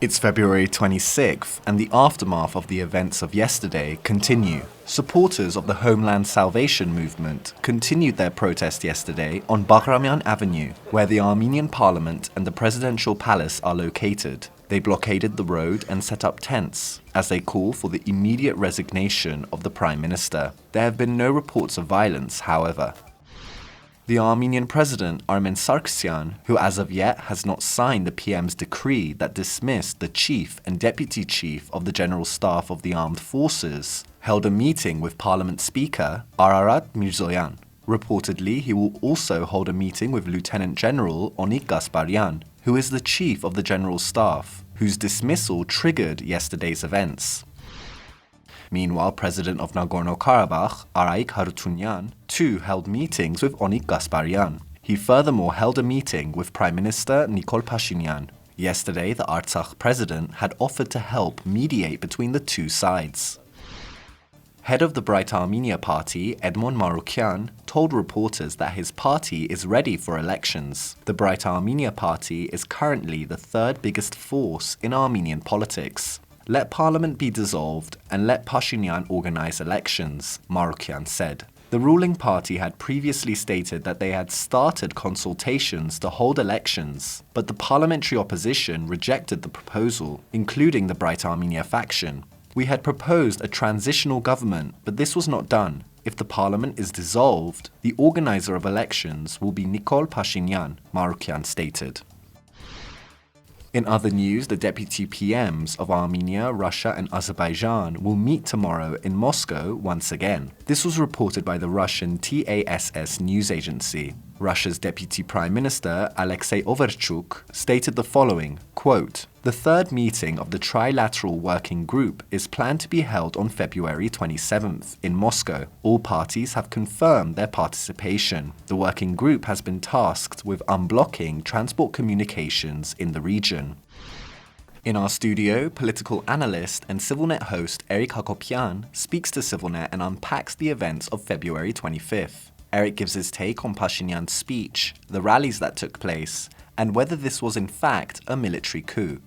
It's February 26th, and the aftermath of the events of yesterday continue. Supporters of the Homeland Salvation Movement continued their protest yesterday on Baghramyan Avenue, where the Armenian Parliament and the Presidential Palace are located. They blockaded the road and set up tents, as they call for the immediate resignation of the Prime Minister. There have been no reports of violence, however. The Armenian President, Armen Sargsyan, who as of yet has not signed the PM's decree that dismissed the Chief and Deputy Chief of the General Staff of the Armed Forces, held a meeting with Parliament Speaker Ararat Mirzoyan. Reportedly, he will also hold a meeting with Lieutenant General Onik Gasparyan, who is the Chief of the General Staff, whose dismissal triggered yesterday's events. Meanwhile, President of Nagorno-Karabakh, Arayik Harutyunyan, too held meetings with Onik Gasparyan. He furthermore held a meeting with Prime Minister Nikol Pashinyan. Yesterday, the Artsakh president had offered to help mediate between the two sides. Head of the Bright Armenia Party, Edmond Marukyan, told reporters that his party is ready for elections. The Bright Armenia Party is currently the third biggest force in Armenian politics. Let parliament be dissolved and let Pashinyan organize elections, Marukyan said. The ruling party had previously stated that they had started consultations to hold elections, but the parliamentary opposition rejected the proposal, including the Bright Armenia faction. We had proposed a transitional government, but this was not done. If the parliament is dissolved, the organizer of elections will be Nikol Pashinyan, Marukyan stated. In other news, the deputy PMs of Armenia, Russia and Azerbaijan will meet tomorrow in Moscow once again. This was reported by the Russian TASS news agency. Russia's Deputy Prime Minister, Alexei Overchuk, stated the following, quote, "The third meeting of the Trilateral Working Group is planned to be held on February 27th in Moscow. All parties have confirmed their participation. The working group has been tasked with unblocking transport communications in the region." In our studio, political analyst and CivilNet host Eric Hakopian speaks to CivilNet and unpacks the events of February 25th. Eric gives his take on Pashinyan's speech, the rallies that took place, and whether this was in fact a military coup.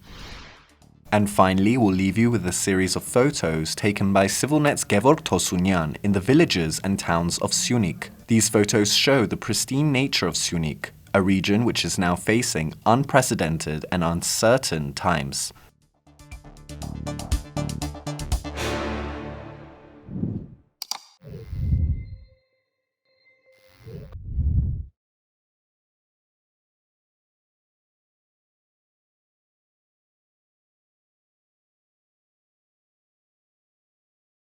And finally, we'll leave you with a series of photos taken by CivilNet's Gevorg Tosunyan in the villages and towns of Syunik. These photos show the pristine nature of Syunik, a region which is now facing unprecedented and uncertain times.